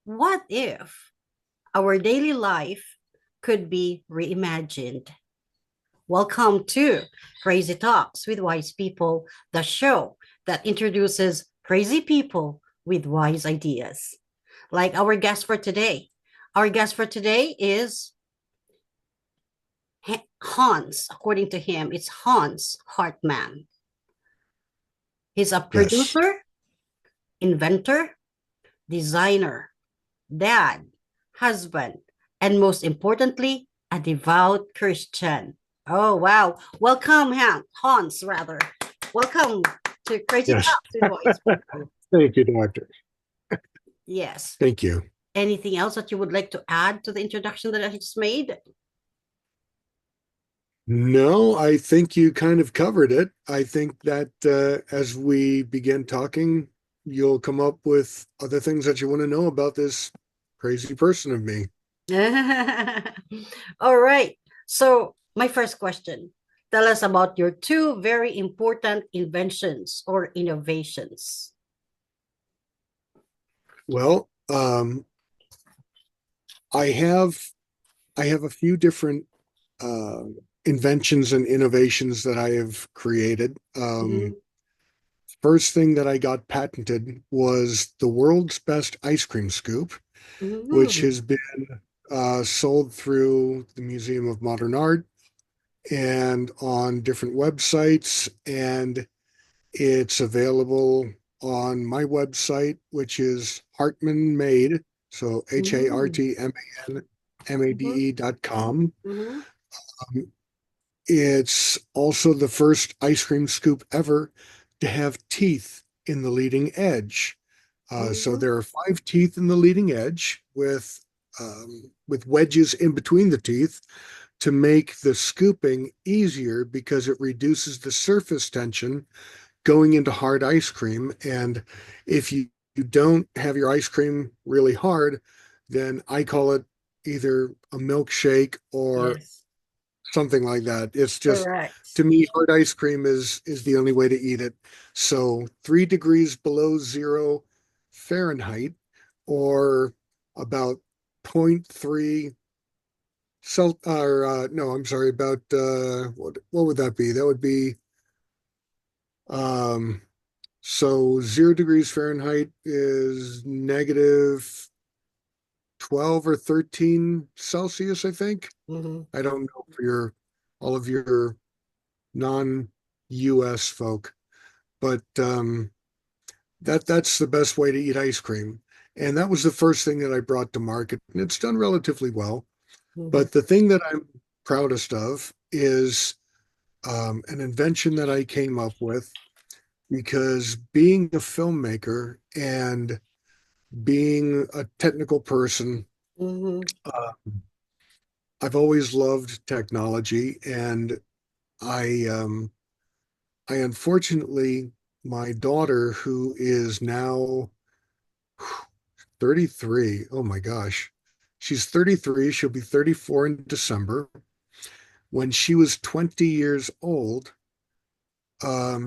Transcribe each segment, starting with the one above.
what if our daily life could be reimagined? Welcome to Crazy Talks with Wise People, the show that introduces crazy people with wise ideas. Like our guest for today. Our guest for today is Hans. According to him, it's Hans Hartman. He's a Yes. producer, inventor, designer, dad, husband, and most importantly, a devout Christian. Oh, wow. Welcome, Hans, rather. Welcome to Crazy Yes. Talks with Wise People. Thank you, doctor. Yes. Thank you. Anything else that you would like to add to the introduction that I just made? No, I think you kind of covered it. I think that as we begin talking, you'll come up with other things that you want to know about this crazy person of me. All right. So, my first question, tell us about your two very important inventions or innovations. Well, I have I have a few different uh, inventions and innovations that I have created. Mhm. First thing that I got patented was the world's best ice cream scoop, which Mhm. has been sold through the Museum of Modern Art and on different websites. And it's available on my website, which is Hartman Made. So Mhm. HARTMANMADE.com. Mhm. It's also the first ice cream scoop ever to have teeth in the leading edge. So Mhm. there are five teeth in the leading edge with wedges in between the teeth to make the scooping easier because it reduces the surface tension going into hard ice cream. And if you don't have your ice cream really hard, then I call it either a milkshake or Yes, something like that. It's just correct. to me, hard ice cream is the only way to eat it. So 3 degrees below 0 Fahrenheit, or about zero point 0.3 or no, I'm sorry, about what would that be? That would be um so 0 degrees Fahrenheit is negative 12 or 13 Celsius, I think. Mm-hmm. I don't know for your all of your non-US folk, but that's the best way to eat ice cream. And that was the first thing that I brought to market, and it's done relatively well. Mm-hmm. But the thing that I'm proudest of is an invention that I came up with because being a filmmaker and being a technical person, Mm-hmm. uh, I've always loved technology, and I I unfortunately, my daughter, who is now 33, oh my gosh, she's 33, she'll be 34 in December. When she was 20 years old,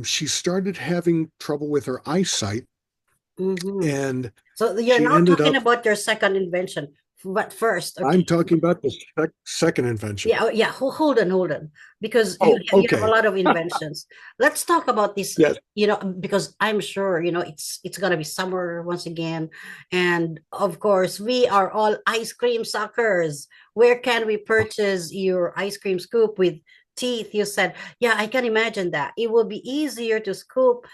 she started having trouble with her eyesight, Mm-hmm. and So you're she now ended talking up, about your second invention, but first, I'm okay. talking about the second invention. Yeah, yeah. Hold on, because Oh, you have a okay. lot of inventions. Let's talk about this. Yes, Because I'm sure it's gonna be summer once again, and of course we are all ice cream suckers. Where can we purchase your ice cream scoop with teeth? You said, yeah, I can imagine that. It will be easier to scoop,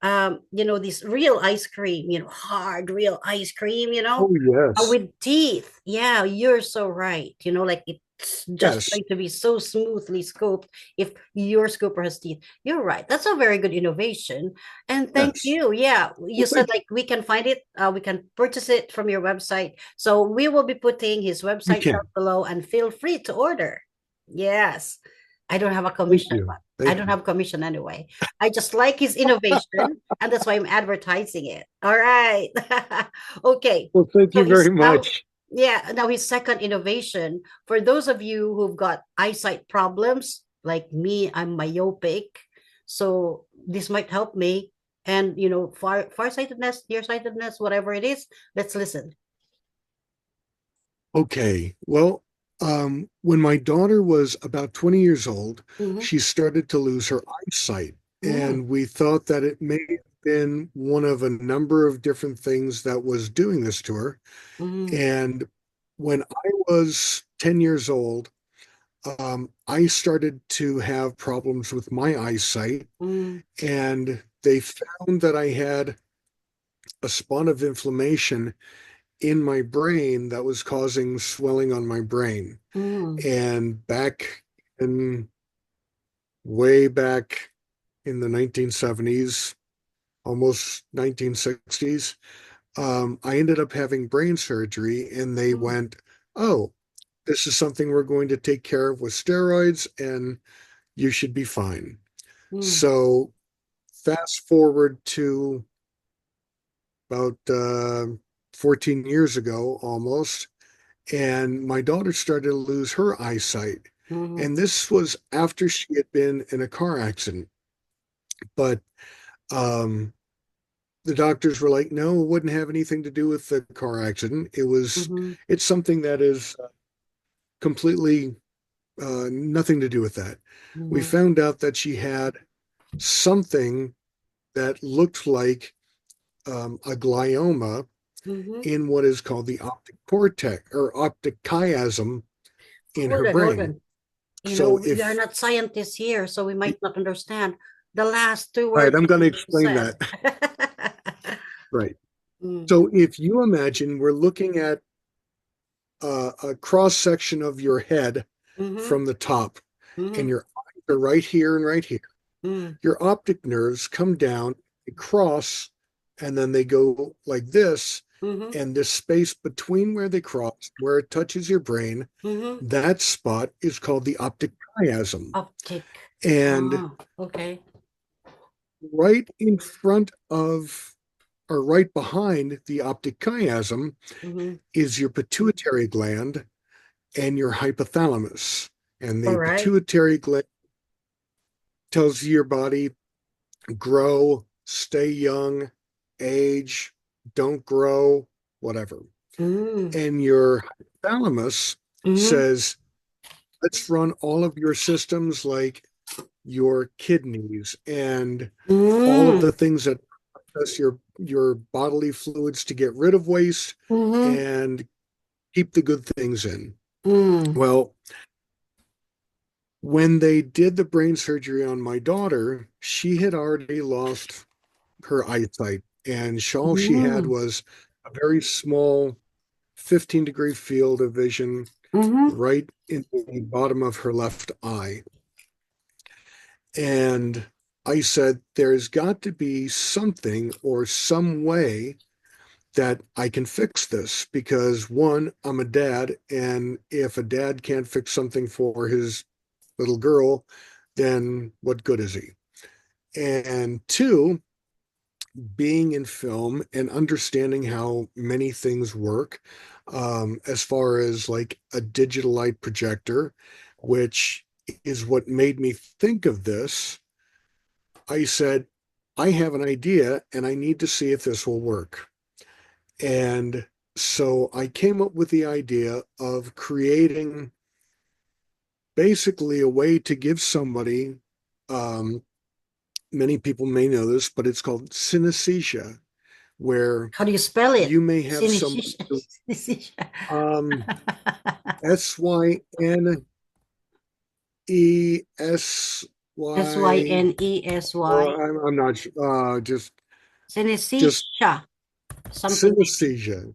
this real ice cream, hard real ice cream, oh yes, with teeth. Yeah, you're so right. Like it's just yes, going to be so smoothly scooped if your scooper has teeth. You're right. That's a very good innovation. And thank yes. you. Yeah, you Well, said thank like we can find it, we can purchase it from your website. So we will be putting his you website can. down below and feel free to order. Yes. I don't have a Thank commission, you. but I Thank don't you. have commission anyway. I just like his innovation, and that's why I'm advertising it. All right. Okay. Well, thank So you very he's now, much. yeah, now his second innovation. For those of you who've got eyesight problems, like me, I'm myopic. So this might help me. And farsightedness, nearsightedness, whatever it is, let's listen. Okay. Well, when my daughter was about 20 years old, Mm-hmm. she started to lose her eyesight. Mm-hmm. And we thought that it may have been one of a number of different things that was doing this to her. Mm-hmm. And when I was 10 years old, I started to have problems with my eyesight. Mm-hmm. And they found that I had a spot of inflammation in my brain that was causing swelling on my brain. Mm-hmm. And back in way back in the 1970s, almost 1960s, I ended up having brain surgery, and they went, "Oh, this is something we're going to take care of with steroids, and you should be fine." Mm-hmm. So, fast forward to about 14 years ago almost, and my daughter started to lose her eyesight. Mm-hmm. And this was after she had been in a car accident. But um, the doctors were like, no, it wouldn't have anything to do with the car accident. Mm-hmm. It's something that is completely nothing to do with that. We Mm-hmm. found out that she had something that looked like a glioma Mm-hmm. in what is called the optic cortex or optic chiasm in her Hold on, hold brain. on. You know, So we are if, not scientists here, so we might not understand the last two right, words I'm that going to you explain said. that. Right. Mm, So if you imagine we're looking at a cross section of your head mm-hmm, from the top, and mm-hmm, your eyes are right here and right here. mm, Your optic nerves come down, they cross, and then they go like this. mm-hmm, And this space between where they cross, where it touches your brain, mm-hmm. that spot is called the optic chiasm. Optic. And Ah, okay. right in front of, or right behind the optic chiasm Mm-hmm. is your pituitary gland and your hypothalamus. And All the right. pituitary gland tells your body grow, stay young, age, don't grow, whatever. Mm, And your hypothalamus mm-hmm, says, let's run all of your systems like your kidneys and all of mm, the things that process your bodily fluids to get rid of waste mm-hmm, and keep the good things in. mm, Well, when they did the brain surgery on my daughter, she had already lost her eyesight, and all she had mm, was a very small 15-degree field of vision mm-hmm, right in the bottom of her left eye. And I said, there's got to be something or some way that I can fix this because one, I'm a dad, and if a dad can't fix something for his little girl, then what good is he? And two, being in film and understanding how many things work, as far as like a digital light projector, which is what made me think of this. I said, I have an idea and I need to see if this will work. And so I came up with the idea of creating basically a way to give somebody, um, many people may know this, but it's called synesthesia, where How do you spell it? you may have somebody Synesthesia. who, Synesthesia. um, Synesy, Synesy. I'm not sure, just Synesthesia. Something like synesthesia.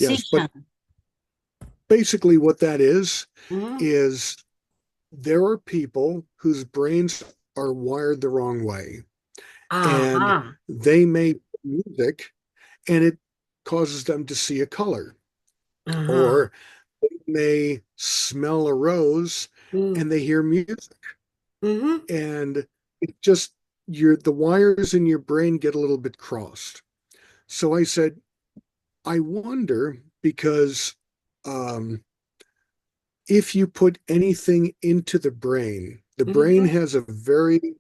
Yes, but synesthesia. basically what that Mm-hmm. is there are people whose brains are wired the wrong way, and Uh-huh. they make music and it causes them to see a color, Uh-huh. or they may smell a rose Mm. and they hear music, Mm-hmm. and it just the wires in your brain get a little bit crossed. So I said, I wonder because um, if you put anything into the brain Mm-hmm. has a very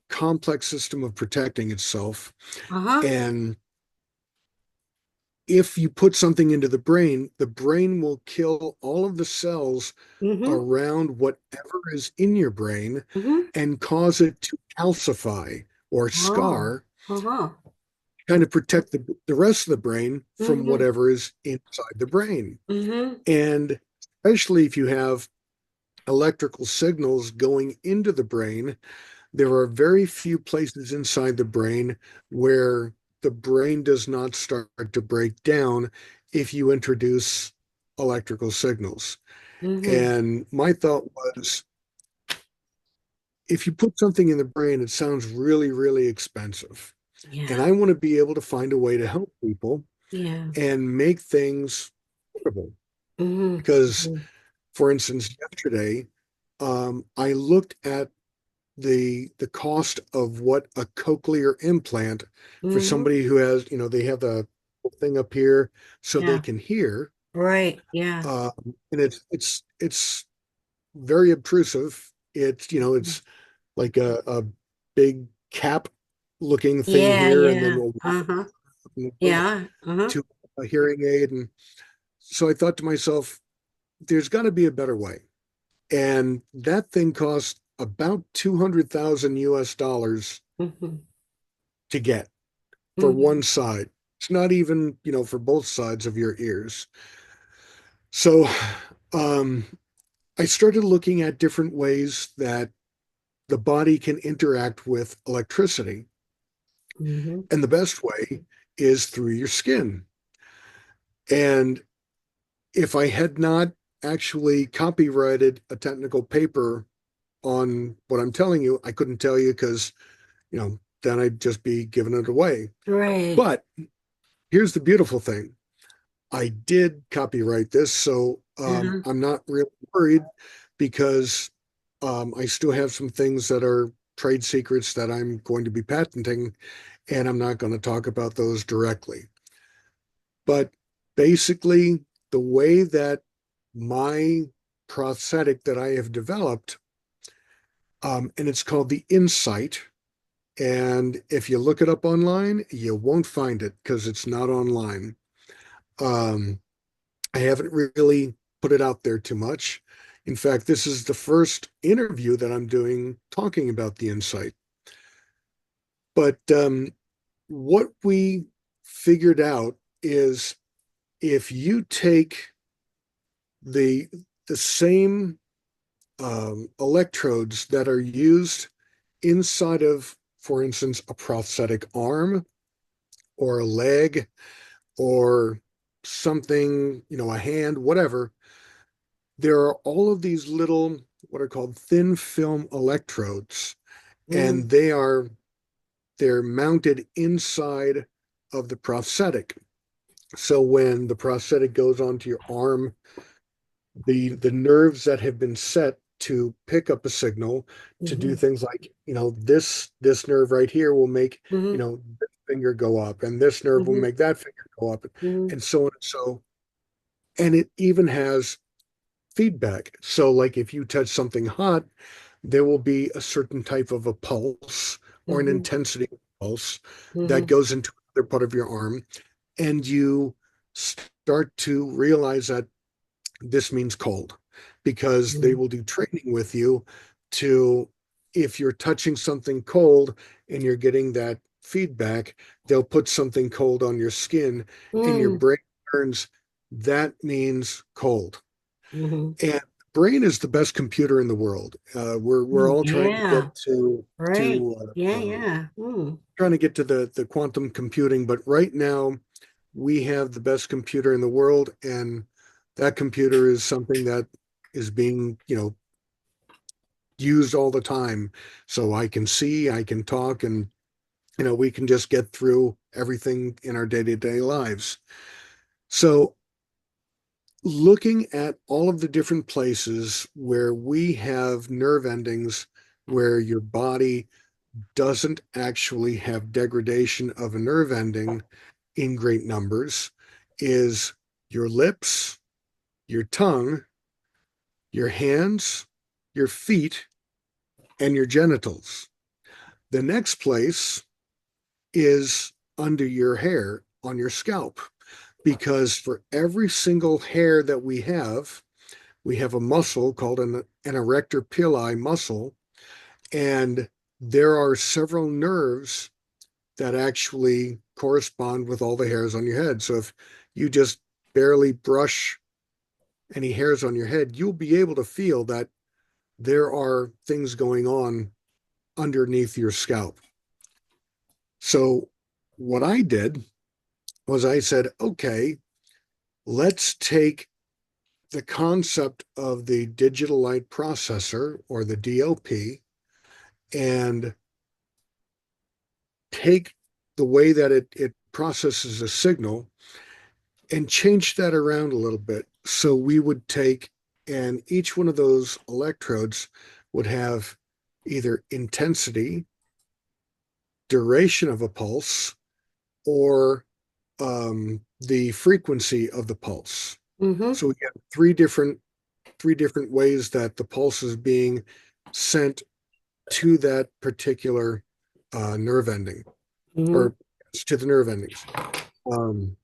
complex system of protecting itself. Uh-huh. And if you put something into the brain will kill all of the cells Mm-hmm. around whatever is in your brain Mm-hmm. and cause it to calcify or Oh. scar, Uh-huh. kind of protect the rest of the brain from Mm-hmm. whatever is inside the brain. Mm-hmm. And especially if you have electrical signals going into the brain, there are very few places inside the brain where the brain does not start to break down if you introduce electrical signals. Mm-hmm. And my thought was, if you put something in the brain, it sounds really, really expensive. And Yeah. I want to be able to find a way to help people Yeah. and make things affordable. Mm-hmm. Because, for instance, yesterday, I looked at the cost of what a cochlear implant for Mm-hmm. somebody who has, they have the thing up here so they Yeah. can hear. Right. Yeah. And it's very obtrusive. It's like a big cap looking thing Yeah. here and then Yeah. Uh-huh. Yeah. Uh-huh. to a hearing aid. And so I thought to myself, there's got to be a better way. And that thing cost about 200,000 US dollars Mm-hmm. to get for Mm-hmm. one side. It's not even, for both sides of your ears. So um, I started looking at different ways that the body can interact with electricity. Mm-hmm. And the best way is through your skin. And if I had not actually copyrighted a technical paper on what I'm telling you, I couldn't tell you because, then I'd just be giving it away. Right. But here's the beautiful thing. I did copyright this, so Uh-huh. I'm not really worried because I still have some things that are trade secrets that I'm going to be patenting, and I'm not going to talk about those directly. But basically, the way that my prosthetic that I have developed, and it's called the Insight. And if you look it up online, you won't find it because it's not online. Um, I haven't really put it out there too much. In fact, this is the first interview that I'm doing talking about the Insight. But what we figured out is if you take the the same electrodes that are used inside of, for instance, a prosthetic arm or a leg or something, a hand, whatever, there are all of these little, what are called thin film electrodes, Mm-hmm. and they're mounted inside of the prosthetic. So when the prosthetic goes onto your arm, the nerves that have been set to pick up a signal to do Mm-hmm. things like, this nerve right here will make, Mm-hmm. this finger go up, and this nerve will Mm-hmm. make that finger go up, Mm-hmm. and so on and so. And it even has feedback. So like if you touch something hot, there will be a certain type of a pulse or an Mm-hmm. intensity pulse that Mm-hmm. goes into another part of your arm, and you start to realize that this means cold because they Mm-hmm. will do training with you to, if you're touching something cold and you're getting that feedback, they'll put something cold on your skin and your brain learns that means cold. Mm-hmm. And the brain is the best computer in the world. We're all trying to Yeah. get to Right. to Yeah. Yeah. Mm. trying to get to the quantum computing, but right now we have the best computer in the world, and that computer is something that is being, used all the time. So I can see, I can talk, and we can just get through everything in our day-to-day lives. So looking at all of the different places where we have nerve endings where your body doesn't actually have degradation of a nerve ending in great numbers is your lips, your tongue, your hands, your feet, and your genitals. The next place is under your hair on your scalp. because for every single hair that we have a muscle called an erector pili muscle, and there are several nerves that actually correspond with all the hairs on your head. So if you just barely brush any hairs on your head, you'll be able to feel that there are things going on underneath your scalp. So what I did was I said, okay, let's take the concept of the digital light processor or the DLP and take the way that it processes a signal and change that around a little bit. So we would take, and each one of those electrodes would have either intensity, duration of a pulse, or the frequency of the pulse. Mm-hmm. So we have three different ways that the pulse is being sent to that particular nerve ending, Mm-hmm. or to the nerve endings, um,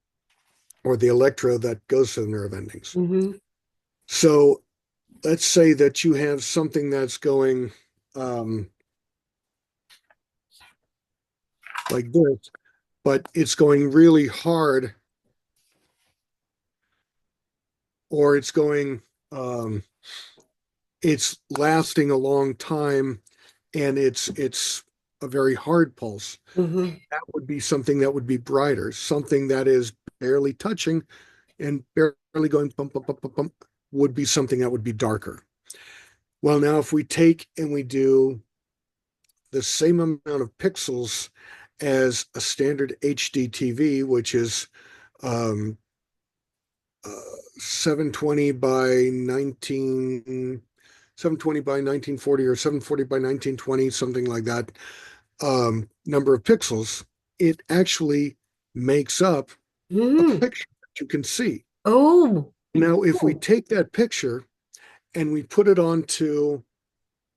or the electrode that goes to the nerve endings. Mm-hmm. So let's say that you have something that's going um, like this, but it's going really hard, or um, it's lasting a long time, and it's a very hard pulse. Mm-hmm. That would be something that would be brighter. Something that is barely touching and barely going bump, bump, bump, bump, bump would be something that would be darker. Well, now if we take and we do the same amount of pixels as a standard HD TV, which is um, uh, 720 by 1940 or 740 by 1920, something like that, number of pixels, it actually makes up a Mm-hmm. picture that you can see. Oh. Now, if we Oh. take that picture and we put it onto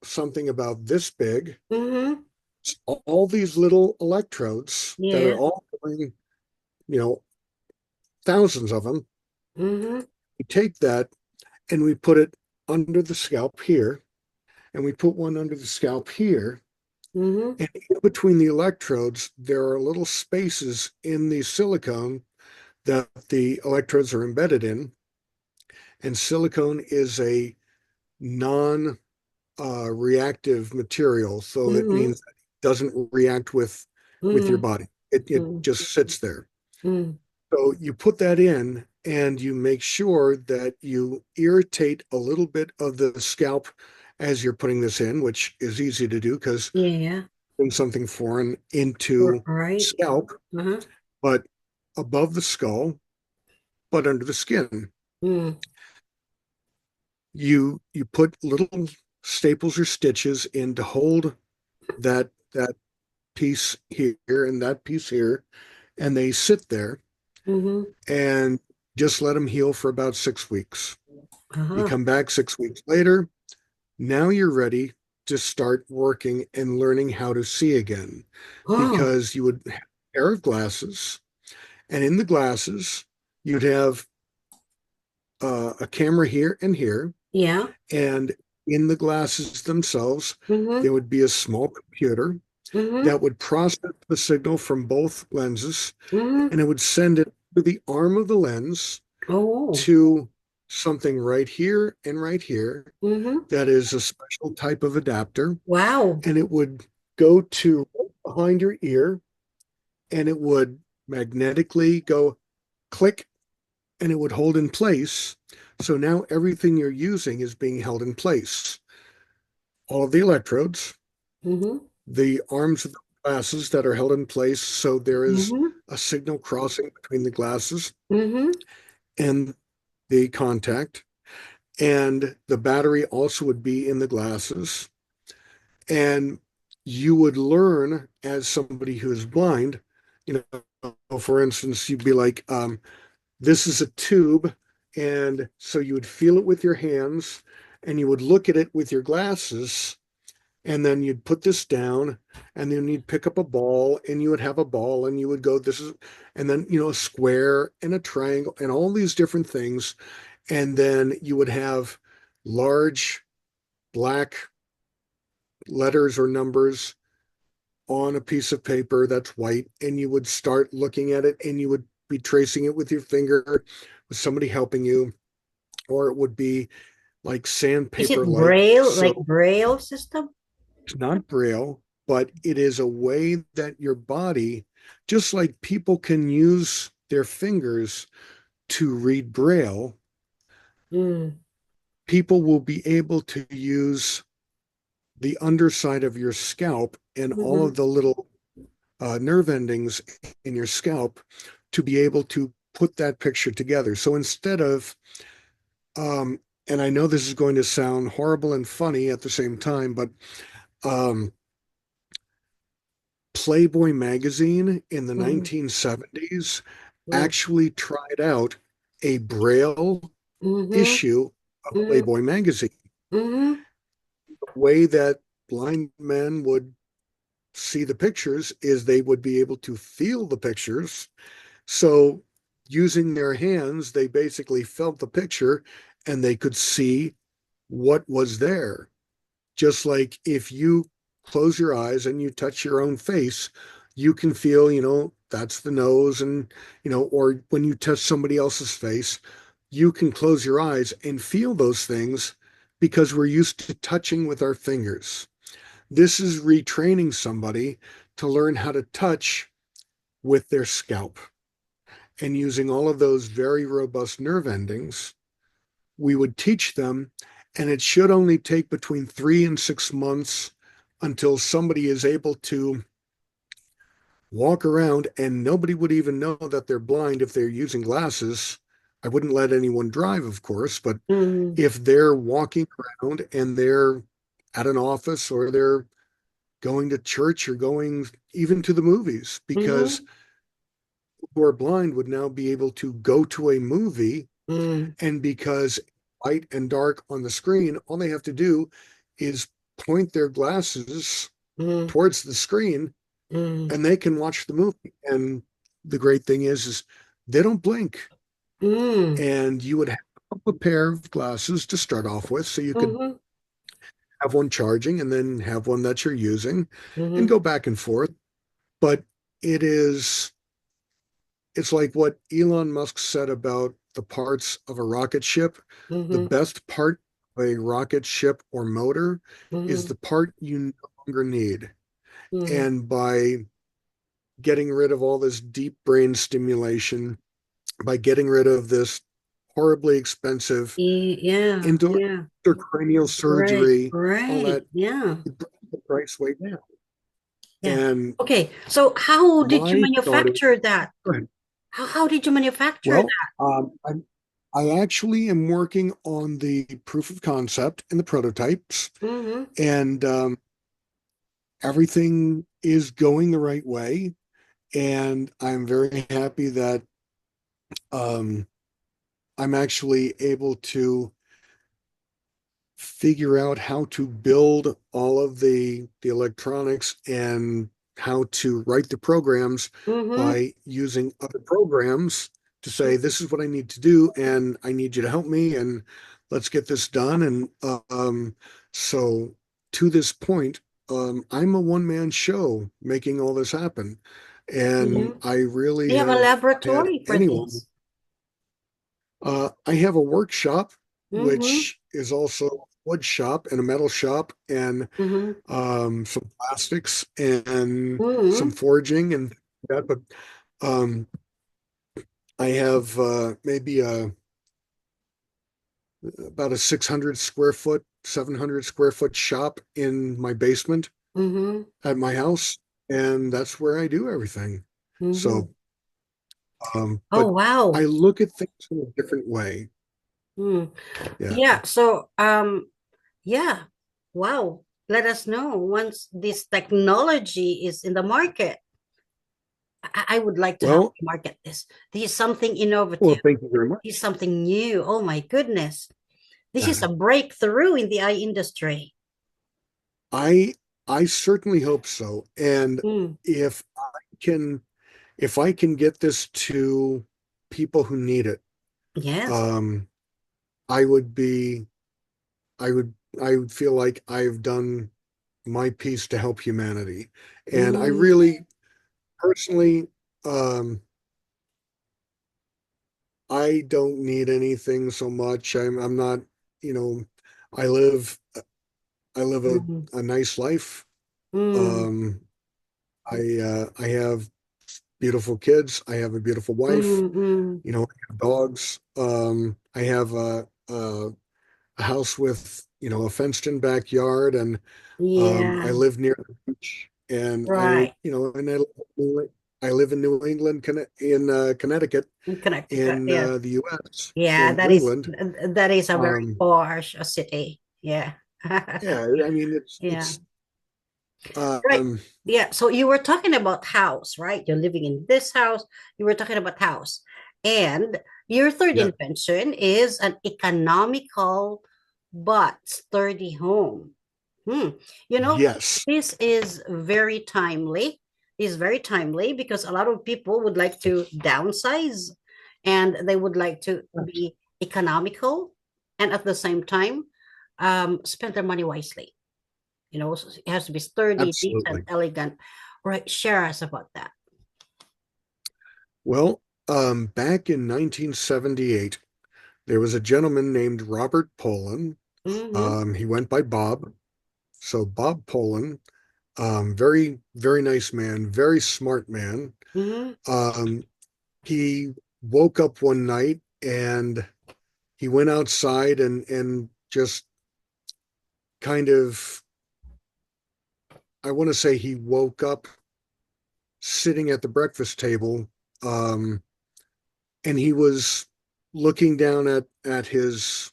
something about this big, Mm-hmm. all these little electrodes that are Yeah. all going, you know, thousands of them, Mm-hmm. we take that and we put it under the scalp here, and we put one under the scalp here. Mm-hmm. And in between the electrodes, there are little spaces in the silicone that the electrodes are embedded in. And silicone is a non reactive material. So that Mm-hmm. means it doesn't react with your Mm-hmm. body. It Mm-hmm. just sits there. Mm-hmm. So you put that in and you make sure that you irritate a little bit of the scalp as you're putting this in, which is easy to do because Yeah. putting something foreign into Right. scalp, Uh-huh. but above the skull, but under the skin. Mm. You put little staples or stitches in to hold that piece here and that piece here, and they sit there Mm-hmm. and just let them heal for about 6 weeks. You Uh-huh. come back 6 weeks later. Now you're ready to start working and learning how to see again, Oh. because you would have a pair of glasses, and in the glasses, you'd have a camera here and here, Yeah. and in the glasses themselves, Mm-hmm. there would be a small computer Mm-hmm. that would process the signal from both lenses, Mm-hmm. and it would send it to the arm of the lens Oh. to something right here and right here Mm-hmm. that is a special type of adapter, Wow. and it would go to behind your ear, and it would magnetically go click, and it would hold in place. So now everything you're using is being held in place. All of the electrodes, Mm-hmm. the arms of the glasses that are held in place. So there is Mm-hmm. a signal crossing between the glasses Mm-hmm. and the contact. And the battery also would be in the glasses. And you would learn as somebody who is blind, you for instance, you'd be like, this is a tube. And so you would feel it with your hands and you would look at it with your glasses and then you'd put this down, and then you'd pick up a ball, and you would have a ball, and you would go, this is, and then, a square and a triangle and all these different things. And then you would have large black letters or numbers on a piece of paper that's white, and you would start looking at it, and you would be tracing it with your finger with somebody helping you, or it would be like Is it sandpaper like. braille, like So braille system? it's not braille, but it is a way that your body, just like people can use their fingers to read braille, Mm, people will be able to use the underside of your scalp and all mm-hmm, of the little nerve endings in your scalp to be able to put that picture together. So instead of, um, and I know this is going to sound horrible and funny at the same time, but um, Playboy magazine in the mm-hmm, 1970s actually tried out a Braille mm-hmm, issue of mm-hmm, Playboy magazine. mm-hmm, The way that blind men would see the pictures is they would be able to feel the pictures. So using their hands, they basically felt the picture and they could see what was there. Just like if you close your eyes and you touch your own face, you can feel, that's the nose, and, or when you touch somebody else's face, you can close your eyes and feel those things because we're used to touching with our fingers. This is retraining somebody to learn how to touch with their scalp. And using all of those very robust nerve endings, we would teach them, and it should only take between 3 and 6 months until somebody is able to walk around and nobody would even know that they're blind if they're using glasses. I wouldn't let anyone drive, of course, but mm-hmm, if they're walking around and they're at an office or they're going to church or going even to the movies, because mm-hmm, people who are blind would now be able to go to a movie. mm-hmm, And because light and dark on the screen, all they have to do is point their glasses mm-hmm, towards the screen mm-hmm, and they can watch the movie. And the great thing is they don't blink. mm-hmm, And you would have a pair of glasses to start off with, so you could mm-hmm, have one charging and then have one that you're using and mm-hmm, go back and forth. But it is it's like what Elon Musk said about the parts of a rocket ship. The mm-hmm, best part of a rocket ship or motor is mm-hmm, the part you no longer need. mm-hmm. And by getting rid of all this deep brain stimulation, by getting rid of this horribly expensive Yeah, yeah, intracranial right, surgery, all right, that, yeah, it brings the price way down. yeah. And Okay, so how did you my thought is, manufacture that? go ahead. How did you manufacture Well, that? I actually am working on the proof of concept and the prototypes, Mm-hmm, and everything is going the right way. And I'm very happy that um, I'm actually able to figure out how to build all of the electronics and how to write the programs mm-hmm, by using other programs to say, this is what I need to do, and I need you to help me, and let's get this done. And so to this point, I'm a one-man show making all this happen. And mm-hmm. I really You have a have had laboratory for anyone. this. I have a workshop, Mm-hmm, which is also a wood shop and a metal shop and mm-hmm, some plastics and some mm-hmm, forging and that. But um, I have maybe about a 600 square foot, 700 square foot shop in my basement mm-hmm, at my house, and that's where I do everything. mm-hmm. So, Oh, but I wow. look at things in a different way. Mm. Yeah. Yeah, so yeah. Wow. Let us know once this technology is in the market. I would like to help Well, you market this. This is something innovative. well, thank you very This is much. something new. Oh my goodness. This is a breakthrough in the eye industry. I I certainly hope so. And Mm, if can if I can get this to people who need it, yes. um, I would be I would I would feel like I've done my piece to help humanity. And I Mm, really personally, um, I don't need anything so much. I'm not, you know, I live I live mm, a nice life. mm, Um, I have beautiful kids. I have a beautiful wife. mm, mm. You know, I have dogs. I have a house with, a fenced-in backyard, and I Yeah, live near the beach. And right. I live in New England, in Connecticut, In Connecticut, in yes. the U.S., Yeah, in that is England. that is a very Um, posh city. Yeah. yeah, I mean Yeah. it's Right. um, Yeah. So you were talking about house, right? You're living in this house. You were talking about house. And your third yeah, invention is an economical but sturdy home. Hmm. You know, yes, this is very timely. This is very timely because a lot of people would like to downsize and they would like to be economical and at the same time spend their money wisely. It has to be sturdy, decent, absolutely. elegant. Right, share us about that. Well, back in 1978, there was a gentleman named Robert Poland. Mm-hmm. He went by Bob. So Bob Poland, very, very nice man, very smart man. Mm-hmm. Um, he woke up one night and he went outside and just kind of, I want to say he woke up sitting at the breakfast table, um, and he was looking down at his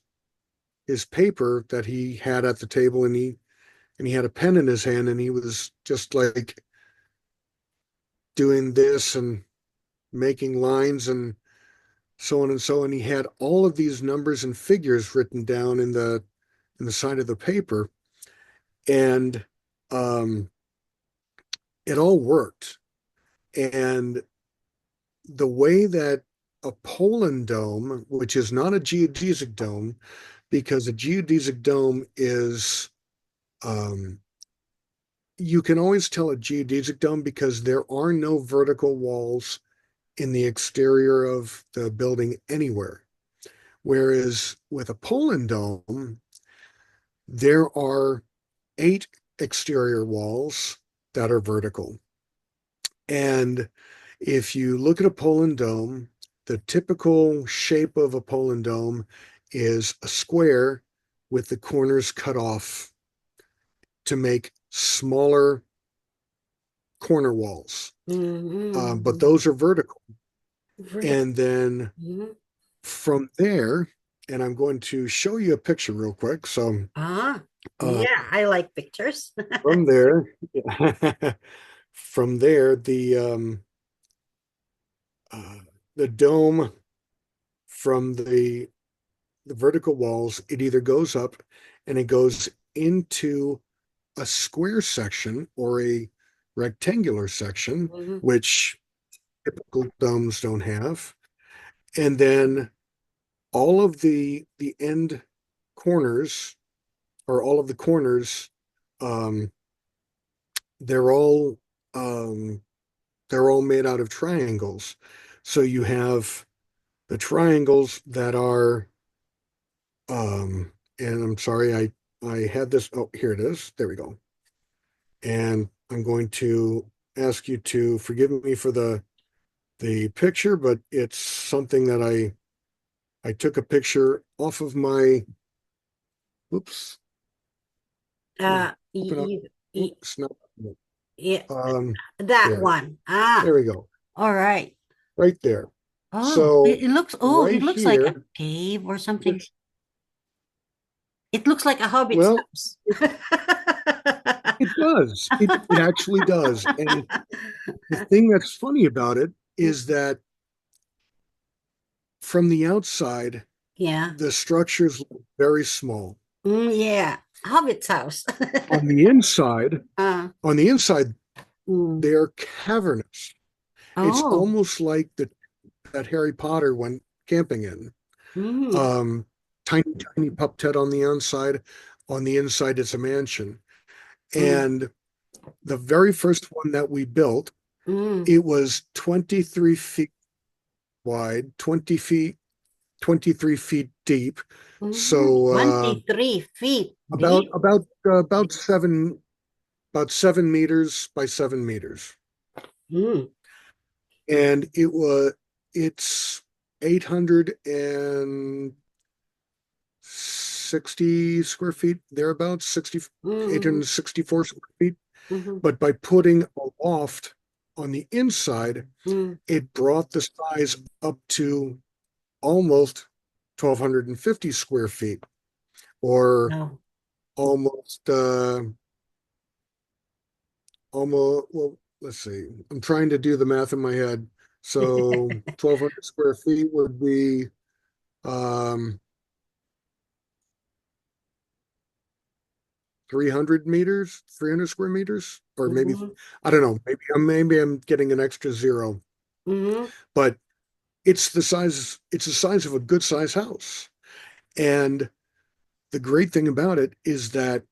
paper that he had at the table, and he had a pen in his hand, and he was just like doing this and making lines and so on and so on. He had all of these numbers and figures written down in the side of the paper, and um, it all worked. And the way that a Poland dome, which is not a geodesic dome, because a geodesic dome is, um, you can always tell a geodesic dome because there are no vertical walls in the exterior of the building anywhere. Whereas with a Poland dome, there are 8 exterior walls that are vertical. And if you look at a Poland dome, the typical shape of a Poland dome is a square with the corners cut off to make smaller corner walls. But Mm-hmm. those are vertical. Vertical. And then Mm-hmm. from there, and I'm going to show you a picture real quick. So Ah, uh, yeah, I like pictures. from there, from there, uh, the dome from the vertical walls, it either goes up and it goes into a square section or a rectangular section, Mhm. which typical domes don't have. And then all of the end corners, or all of the corners, um, they're all um, they're all made out of triangles. So you have the triangles that are, and I'm sorry, I had this. Oh, here it is. There we go. And I'm going to ask you to forgive me for the picture, but it's something that I took a picture off of my, oops, Uh, open up. you, you, Oops, not, yeah, um, that there, one. Ah, there we go, all right. right there. Oh, So it right looks like a here, cave or something. this, It looks like a hobbit's well, house. it does. It actually does. And the thing that's funny about it is that from the outside, Yeah. the structures look very small. Yeah. Hobbit's house. On the inside, uh, on the inside, mm. they're cavernous. It's Oh. almost like that Harry Potter went camping in. Mm. Um, tiny, tiny pup tent on the outside. On the inside, it's a mansion. Mm. And the very first one that we built, Mm. it was 23 feet wide, 20 feet, 23 feet deep. Mm. So 23 feet about deep. about about 7 meters by 7 meters. Mm. And it's 860 square feet, thereabouts, 60, Mm. 864 square feet. Mm. But by putting a loft on the inside, Mm. it brought the size up to almost 1,250 square feet, or No. almost, well, let's see. I'm trying to do the math in my head. So 1,200 square feet would be um, 300 meters, 300 square meters, or maybe, Mhm. I don't know, maybe I'm getting an extra zero, Mhm. but it's the size of a good size house. And the great thing about it is that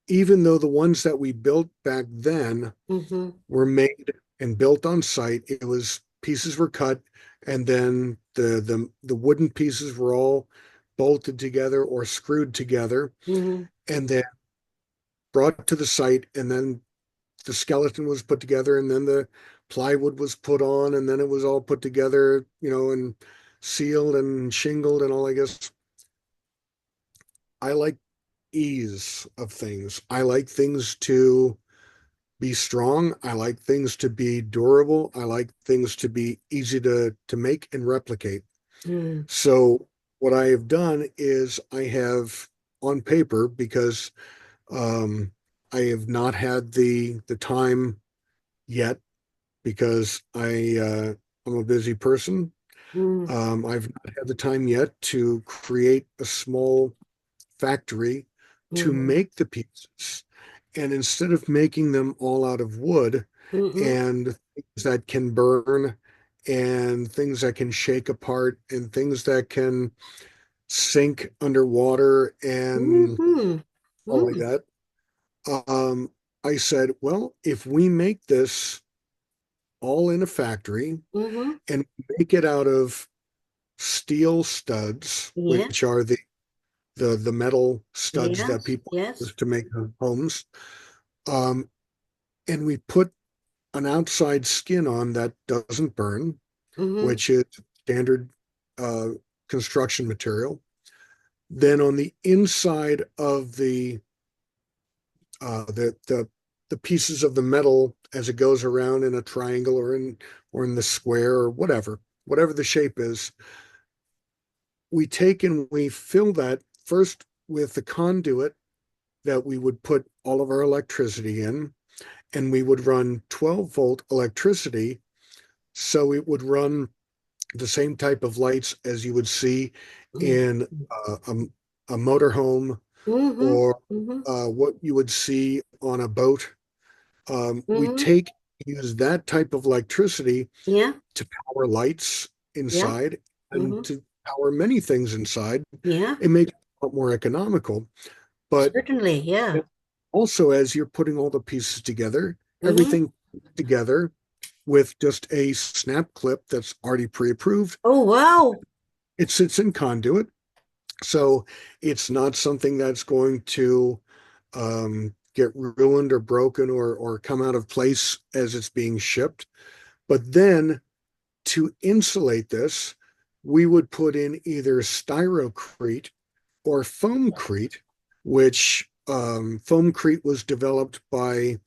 even though the ones that we built back then Mhm. were made and built on site, it was pieces were cut, and then the wooden pieces were all bolted together or screwed together Mhm. and then brought to the site, and then the skeleton was put together, and then the plywood was put on, and then it was all put together, and sealed and shingled and all. I guess I like ease of things. I like things to be strong. I like things to be durable. I like things to be easy to make and replicate. Mm. So what I have done is I have on paper, because um, I have not had the time yet, because I'm a busy person. Mm. I've not had the time yet to create a small factory to Mhm. make the pieces. And instead of making them all out of wood Mhm. and things that can burn and things that can shake apart and things that can sink underwater and Mhm. all like Mm. that, um, I said, well, if we make this all in a factory Mhm. and make it out of steel studs, Yeah. which are the metal studs that Yes. people Yes. use to make homes, um, and we put an outside skin on that doesn't burn, Mhm. which is standard uh, construction material. Then on the inside of uh, the the the pieces of the metal as it goes around in a triangle or in the square or whatever the shape is, we take and we fill that first with the conduit that we would put all of our electricity in, and we would run 12-volt electricity. So it would run the same type of lights as you would see Mhm. in a motorhome, Mhm. or Mhm. what you would see on a boat. We Mhm. use that type of electricity Yeah. to power lights Yeah. inside and Mhm. to power many things inside. Yeah. It makes it a lot more economical. But Certainly. Yeah. also, as you're putting all the pieces together, Mhm. everything together with just a snap clip that's already pre-approved. Oh, wow. It sits in conduit, so it's not something that's going to get ruined or broken or come out of place as it's being shipped. But then to insulate this, we would put in either styrocrete or foamcrete, which foamcrete was developed by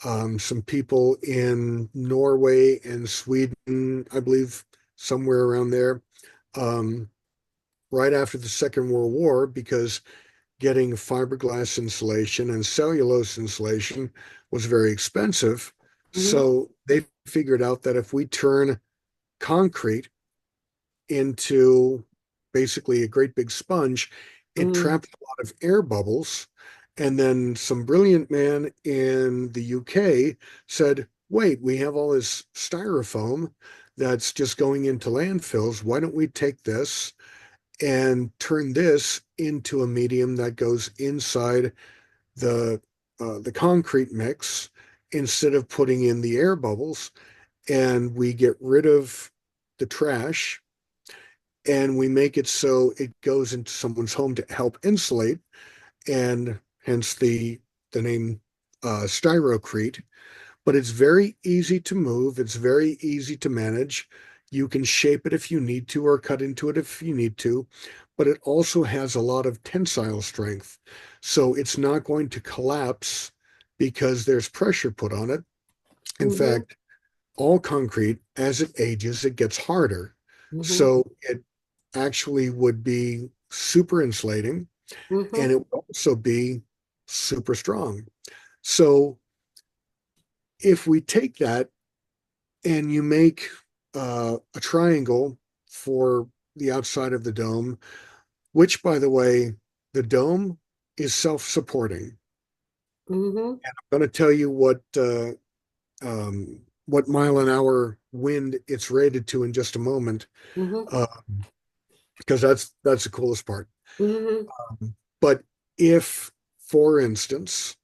some people in Norway and Sweden, I believe, somewhere around there, um, right after the Second World War, because getting fiberglass insulation and cellulose insulation was very expensive. Mhm. So they figured out that if we turn concrete into basically a great big sponge, It Mm, trapped a lot of air bubbles. And then some brilliant man in the UK said, wait, we have all this styrofoam that's just going into landfills. Why don't we take this and turn this into a medium that goes inside the the concrete mix instead of putting in the air bubbles, and we get rid of the trash and we make it so it goes into someone's home to help insulate, and hence the name styrocrete. But it's very easy to move. It's very easy to manage. You can shape it if you need to, or cut into it if you need to. But it also has a lot of tensile strength. So it's not going to collapse because there's pressure put on it. In mm-hmm, fact, all concrete, as it ages, it gets harder. mm-hmm, So it actually would be super insulating, mm-hmm, and it would also be super strong. So if we take that and you make a triangle for the outside of the dome, which, by the way, the dome is self-supporting. mm-hmm, I'm going to tell you what mile an hour wind it's rated to in just a moment, mm-hmm, uh, because that's the coolest part. mm-hmm, But if, for instance,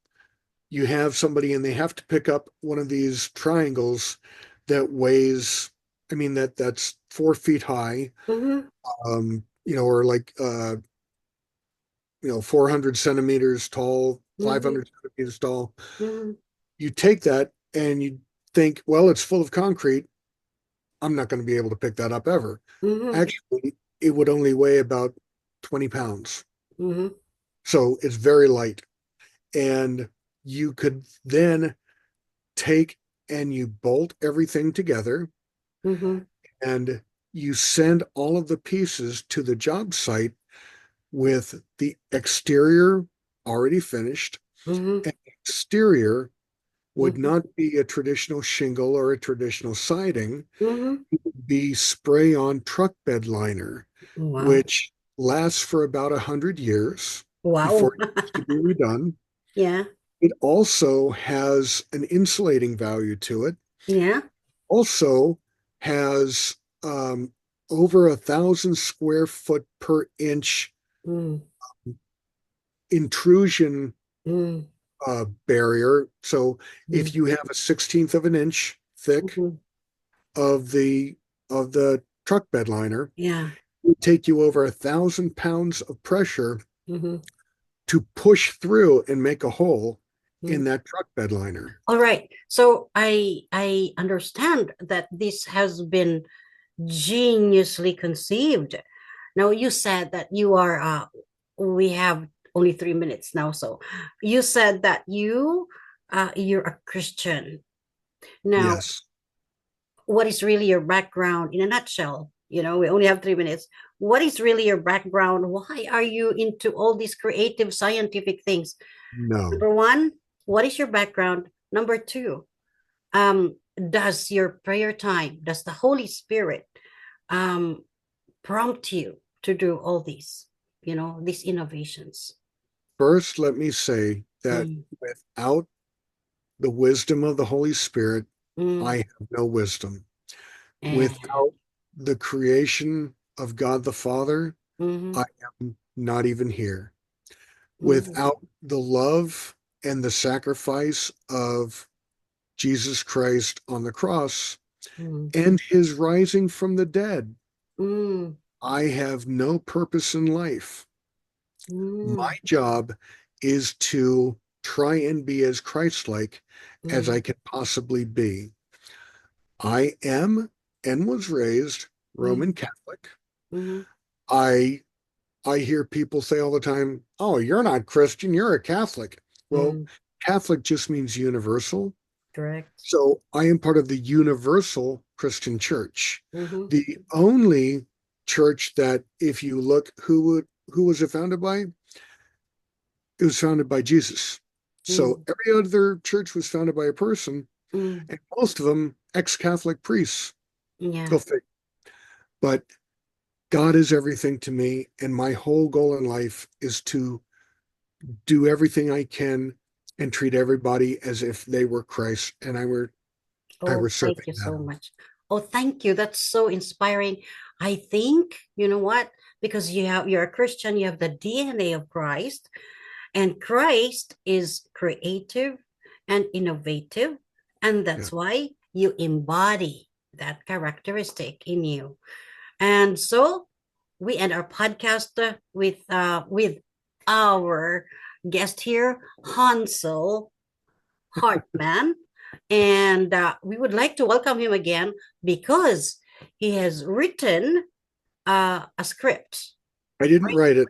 you have somebody and they have to pick up one of these triangles that weighs, I mean, that's 4 feet high, mm-hmm, or like 400 centimeters tall, mm-hmm, 500 centimeters tall. mm-hmm, You take that and you think, well, it's full of concrete. I'm not going to be able to pick that up ever. mm-hmm, Actually, it would only weigh about 20 pounds. mm-hmm, So it's very light. And you could then take and you bolt everything together, mm-hmm, and you send all of the pieces to the job site with the exterior already finished. mm-hmm, And the exterior would mm-hmm, not be a traditional shingle or a traditional siding. mm-hmm. It would be spray on truck bed liner, Wow. which lasts for about 100 years before Wow. it needs to be redone. Yeah. It also has an insulating value to it. Yeah. Also has over 1,000 square foot per inch Mm, intrusion mm, barrier. So if mm, you have a 16th of an inch thick mm-hmm. of the truck bed liner, Yeah. it would take you over 1,000 pounds of pressure Mm-hmm. to push through and make a hole in Mm. that truck bed liner. All right. So I understand that this has been geniusly conceived. Now you said that you are we have only 3 minutes now. So you said that you're a Christian. Now, Yes. what is really your background in a nutshell? We only have 3 minutes. What is really your background? Why are you into all these creative scientific things? No. Number one, what is your background? Number two, um, does your prayer time, does the Holy Spirit um, prompt you to do all these innovations? First, let me say that Mm, without the wisdom of the Holy Spirit, I mm, have no wisdom. eh, Without the creation of God the Father, mhm, I am not even here. mhm, Without the love and the sacrifice of Jesus Christ on the cross mm, and his rising from the dead, mm, I have no purpose in life. My mm, job is to try and be as Christ-like as mm, I can possibly be. I am and was raised mm, Roman Catholic. mhm, I I hear people say all the time, "Oh, you're not Christian, you're a Catholic." Well, mm. Catholic just means universal. Correct. So I am part of the Universal Christian Church, Mhm, the only church that, if you look, who was it founded by? It was founded by Jesus. So mm, every other church was founded by a person, mm. and most of them ex-Catholic priests. Go Yeah. figure. But God is everything to me, and my whole goal in life is to do everything I can and treat everybody as if they were Christ and I Oh, were thank serving you so them. much. Oh, thank you. That's so inspiring. I think, you know what? Because you're a Christian, you have the DNA of Christ, and Christ is creative and innovative, and Yeah. that's why you embody that characteristic in you. And so we end our podcast with our guest here, Hansel Hartman. And we would like to welcome him again because he has written a script. I didn't Right? write it.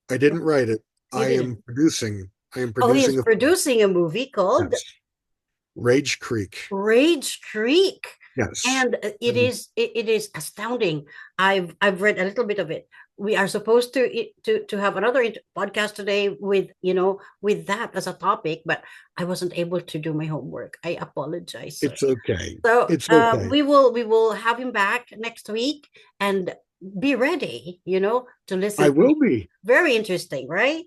I didn't write it. You I didn't. am producing. I am Oh, he is producing a film. producing a movie called Yes. Rage Creek. Rage Creek, Yes. and And it is astounding. I've read a little bit of it. We are supposed to have another podcast today with with that as a topic, but I wasn't able to do my homework. I apologize, sir. it's okay. So It's okay. we will have him back next week and be ready, to I listen to will him. be. Very interesting, right?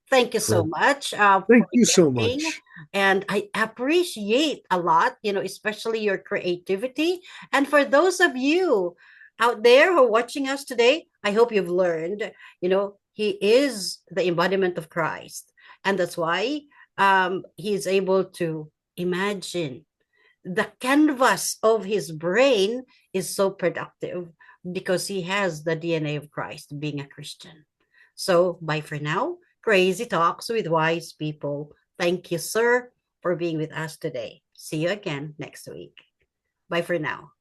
Thank you so Correct. much Thank for you so guesting. much. And I appreciate a lot, especially your creativity. And for those of you out there who are watching us today, I hope you've learned, he is the embodiment of Christ. And that's why he's able to imagine. The canvas of his brain is so productive because he has the DNA of Christ being a Christian. So, bye for now. Crazy Talks with Wise People. Thank you, sir, for being with us today. See you again next week. Bye for now.